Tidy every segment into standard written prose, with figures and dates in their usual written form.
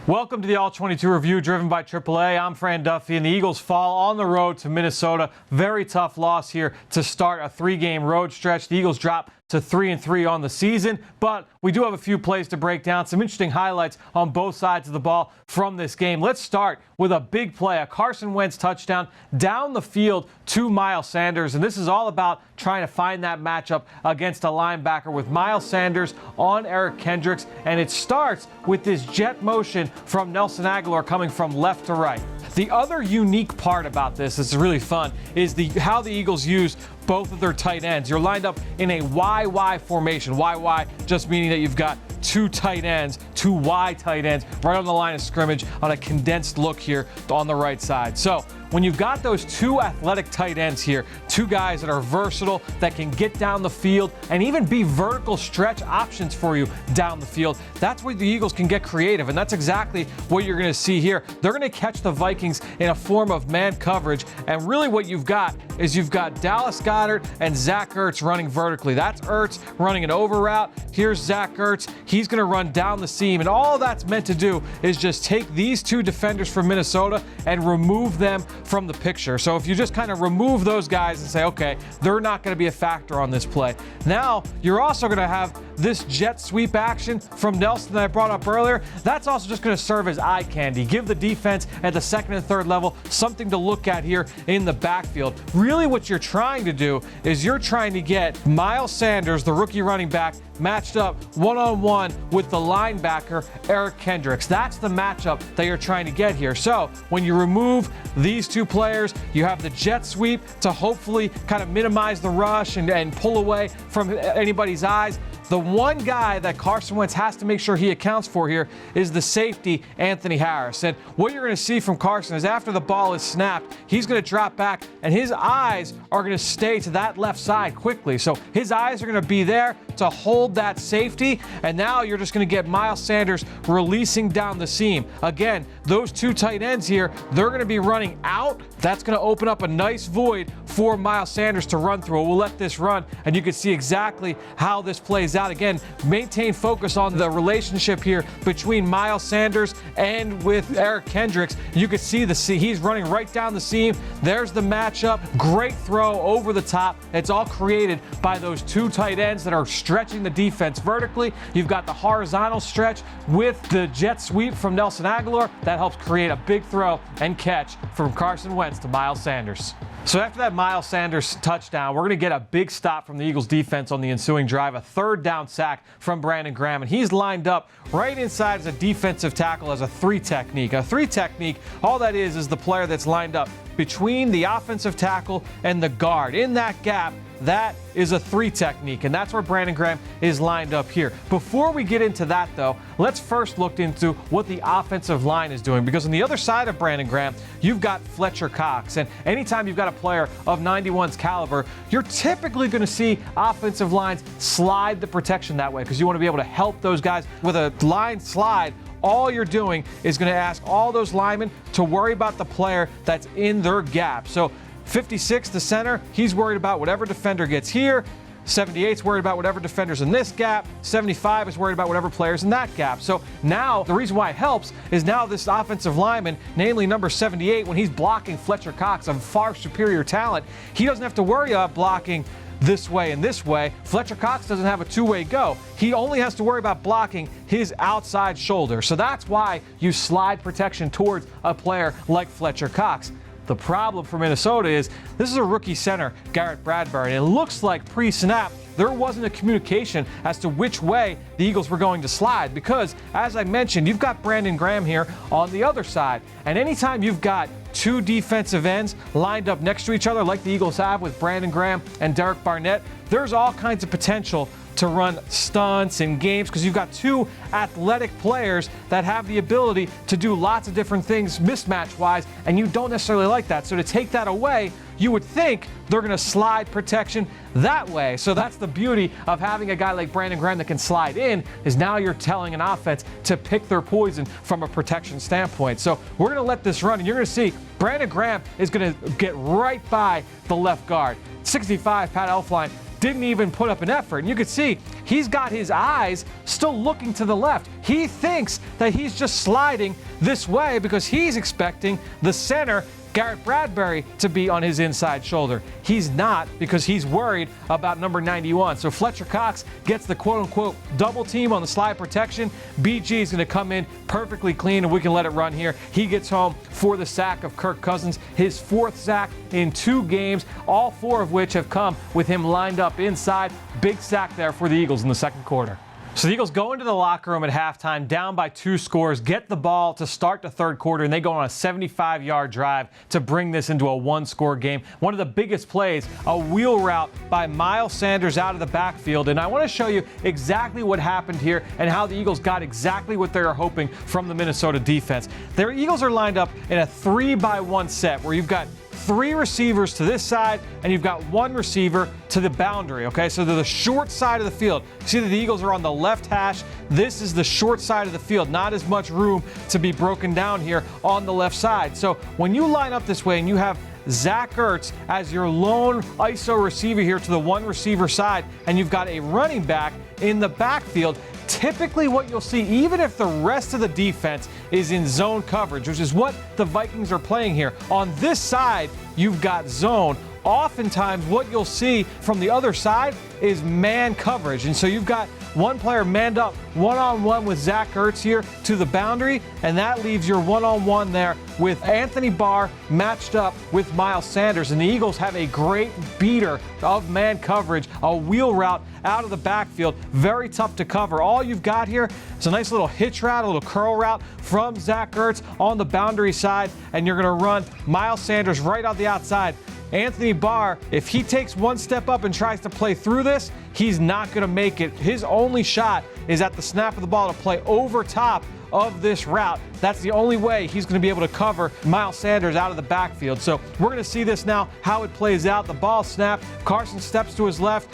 Welcome to the All-22 review driven by AAA. I'm Fran Duffy, and the Eagles fall on the road to Minnesota. Very tough loss here to start a three-game road stretch. The Eagles drop to 3-3 on the season, but we do have a few plays to break down, some interesting highlights on both sides of the ball from this game. Let's start with a big play, a Carson Wentz touchdown down the field to Miles Sanders, and this is all about trying to find that matchup against a linebacker with Miles Sanders on Eric Kendricks, and it starts with this jet motion from Nelson Agholor coming from left to right. The other unique part about this is really fun is how the Eagles use both of their tight ends. You're lined up in a YY formation. YY just meaning that you've got two tight ends, two Y tight ends right on the line of scrimmage on a condensed look here on the right side. So when you've got those two athletic tight ends here, two guys that are versatile, that can get down the field and even be vertical stretch options for you down the field, that's where the Eagles can get creative, and that's exactly what you're going to see here. They're going to catch the Vikings in a form of man coverage, and really what you've got is you've got Dallas Goedert and Zach Ertz running vertically. That's Ertz running an over route. Here's Zach Ertz. He's going to run down the seam, and all that's meant to do is just take these two defenders from Minnesota and remove them from the picture. So if you just kind of remove those guys and say, okay, they're not going to be a factor on this play. Now, you're also going to have this jet sweep action from Nelson that I brought up earlier. That's also just going to serve as eye candy. Give the defense at the second and third level something to look at here in the backfield. Really what you're trying to do is you're trying to get Miles Sanders, the rookie running back, matched up one-on-one with the linebacker, Eric Kendricks. That's the matchup that you're trying to get here. So when you remove these two players, you have the jet sweep to hopefully kind of minimize the rush and pull away from anybody's eyes. The one guy that Carson Wentz has to make sure he accounts for here is the safety, Anthony Harris. And what you're going to see from Carson is after the ball is snapped, he's going to drop back, and his eyes are going to stay to that left side quickly. So his eyes are going to be there to hold that safety, and now you're just going to get Miles Sanders releasing down the seam. Again, those two tight ends here, they're going to be running out. That's going to open up a nice void for Miles Sanders to run through. We'll let this run, and you can see exactly how this plays out. Again, maintain focus on the relationship here between Miles Sanders and with Eric Kendricks. You can see he's running right down the seam. There's the matchup. Great throw over the top. It's all created by those two tight ends that are stretching the defense vertically. You've got the horizontal stretch with the jet sweep from Nelson Agholor. That helps create a big throw and catch from Carson Wentz to Miles Sanders. So after that Miles Sanders touchdown, we're going to get a big stop from the Eagles defense on the ensuing drive, a third down sack from Brandon Graham, and he's lined up right inside as a defensive tackle as a three technique. A three technique, all that is the player that's lined up between the offensive tackle and the guard. In that gap, that is a three technique, and that's where Brandon Graham is lined up here. Before we get into that, though, let's first look into what the offensive line is doing, because on the other side of Brandon Graham, you've got Fletcher Cox, and anytime you've got a player of 91's caliber, you're typically going to see offensive lines slide the protection that way, because you want to be able to help those guys with a line slide. All you're doing is going to ask all those linemen to worry about the player that's in their gap. So 56, the center, he's worried about whatever defender gets here. 78's worried about whatever defender's in this gap. 75 is worried about whatever player's in that gap. So now, the reason why it helps is now this offensive lineman, namely number 78, when he's blocking Fletcher Cox, a far superior talent, he doesn't have to worry about blocking this way and this way. Fletcher Cox doesn't have a two-way go. He only has to worry about blocking his outside shoulder. So that's why you slide protection towards a player like Fletcher Cox. The problem for Minnesota is this is a rookie center, Garrett Bradbury, and it looks like pre-snap there wasn't a communication as to which way the Eagles were going to slide, because, as I mentioned, you've got Brandon Graham here on the other side, and anytime you've got two defensive ends lined up next to each other like the Eagles have with Brandon Graham and Derek Barnett, there's all kinds of potential to run stunts and games, because you've got two athletic players that have the ability to do lots of different things mismatch-wise, and you don't necessarily like that. So to take that away, you would think they're going to slide protection that way. So that's the beauty of having a guy like Brandon Graham that can slide in, is now you're telling an offense to pick their poison from a protection standpoint. So we're going to let this run, and you're going to see Brandon Graham is going to get right by the left guard. 65, Pat Elflein, didn't even put up an effort. And you could see he's got his eyes still looking to the left. He thinks that he's just sliding this way because he's expecting the center, Garrett Bradbury, to be on his inside shoulder. He's not, because he's worried about number 91. So Fletcher Cox gets the quote-unquote double team on the slide protection. BG is going to come in perfectly clean, and we can let it run here. He gets home for the sack of Kirk Cousins, his 4th sack in 2 games, all 4 of which have come with him lined up inside. Big sack there for the Eagles in the second quarter. So the Eagles go into the locker room at halftime down by 2 scores, get the ball to start the third quarter, and they go on a 75-yard drive to bring this into a 1-score game. One of the biggest plays, a wheel route by Miles Sanders out of the backfield. And I want to show you exactly what happened here and how the Eagles got exactly what they were hoping from the Minnesota defense. Their Eagles are lined up in a 3-by-1 set where you've got 3 receivers to this side, and you've got 1 receiver to the boundary, okay? So they're the short side of the field. See that the Eagles are on the left hash. This is the short side of the field. Not as much room to be broken down here on the left side. So when you line up this way and you have Zach Ertz as your lone ISO receiver here to the 1 receiver side, and you've got a running back in the backfield, typically what you'll see, even if the rest of the defense is in zone coverage, which is what the Vikings are playing here, on this side you've got zone. Oftentimes what you'll see from the other side is man coverage. And so you've got one player manned up one-on-one with Zach Ertz here to the boundary, and that leaves your one-on-one there with Anthony Barr matched up with Miles Sanders. And the Eagles have a great beater of man coverage, a wheel route out of the backfield. Very tough to cover. All you've got here is a nice little hitch route, a little curl route from Zach Ertz on the boundary side, and you're going to run Miles Sanders right on the outside. Anthony Barr, if he takes 1 step up and tries to play through this, he's not going to make it. His only shot is at the snap of the ball to play over top of this route. That's the only way he's going to be able to cover Miles Sanders out of the backfield. So we're going to see this now, how it plays out. The ball snapped. Carson steps to his left.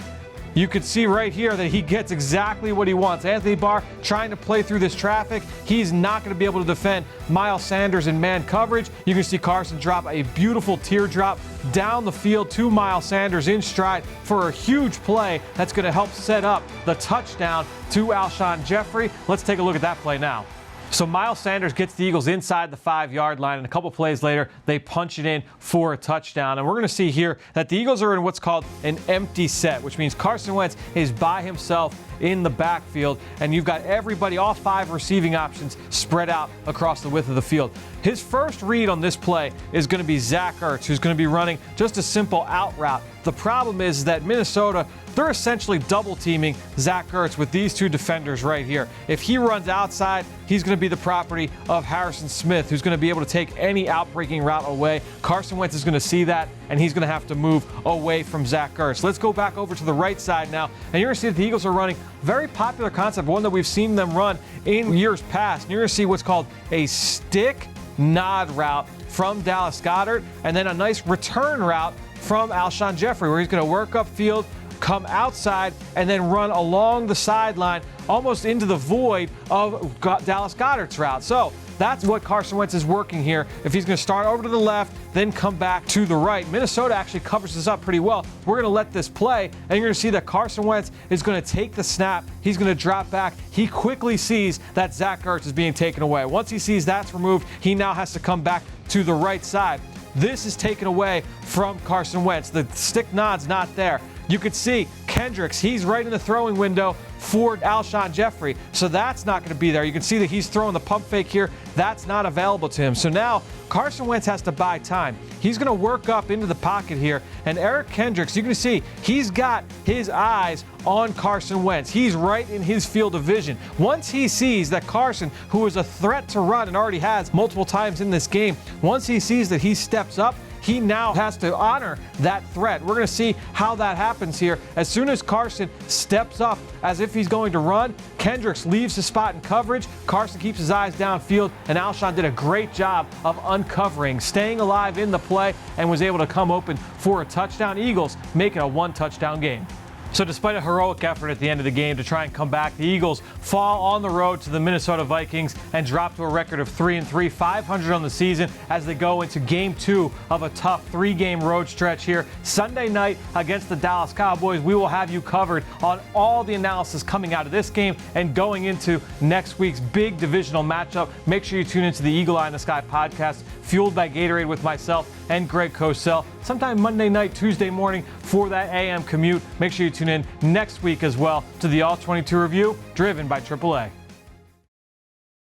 You could see right here that he gets exactly what he wants. Anthony Barr trying to play through this traffic. He's not going to be able to defend Miles Sanders in man coverage. You can see Carson drop a beautiful teardrop down the field to Miles Sanders in stride for a huge play that's going to help set up the touchdown to Alshon Jeffery. Let's take a look at that play now. So Miles Sanders gets the Eagles inside the 5-yard line, and a couple plays later, they punch it in for a touchdown. And we're going to see here that the Eagles are in what's called an empty set, which means Carson Wentz is by himself in the backfield, and you've got everybody, all 5 receiving options, spread out across the width of the field. His first read on this play is going to be Zach Ertz, who's going to be running just a simple out route. The problem is that Minnesota, they're essentially double teaming Zach Ertz with these 2 defenders right here. If he runs outside, he's going to be the property of Harrison Smith, who's going to be able to take any outbreaking route away. Carson Wentz is going to see that, and he's going to have to move away from Zach Ertz. Let's go back over to the right side now, and you're going to see that the Eagles are running very popular concept, one that we've seen them run in years past. And you're going to see what's called a stick nod route from Dallas Goedert, and then a nice return route from Alshon Jeffery, where he's going to work upfield, come outside, and then run along the sideline almost into the void of Dallas Goedert's route. So that's what Carson Wentz is working here. If he's going to start over to the left, then come back to the right. Minnesota actually covers this up pretty well. We're going to let this play, and you're going to see that Carson Wentz is going to take the snap. He's going to drop back. He quickly sees that Zach Ertz is being taken away. Once he sees that's removed, he now has to come back to the right side. This is taken away from Carson Wentz. The stick nod's not there. You could see Kendricks, he's right in the throwing window for Alshon Jeffery. So that's not going to be there. You can see that he's throwing the pump fake here. That's not available to him. So now Carson Wentz has to buy time. He's going to work up into the pocket here. And Eric Kendricks, you can see he's got his eyes on Carson Wentz. He's right in his field of vision. Once he sees that Carson, who is a threat to run and already has multiple times in this game, once he sees that he steps up, he now has to honor that threat. We're going to see how that happens here. As soon as Carson steps up as if he's going to run, Kendricks leaves his spot in coverage. Carson keeps his eyes downfield, and Alshon did a great job of uncovering, staying alive in the play, and was able to come open for a touchdown. Eagles make it a 1-touchdown game. So despite a heroic effort at the end of the game to try and come back, the Eagles fall on the road to the Minnesota Vikings and drop to a record of 3-3, 500 on the season as they go into game 2 of a tough 3-game road stretch here. Sunday night against the Dallas Cowboys, we will have you covered on all the analysis coming out of this game and going into next week's big divisional matchup. Make sure you tune into the Eagle Eye in the Sky podcast, fueled by Gatorade with myself and Greg Cosell, sometime Monday night, Tuesday morning for that AM commute. Make sure you tune in next week as well to the All-22 review, driven by AAA.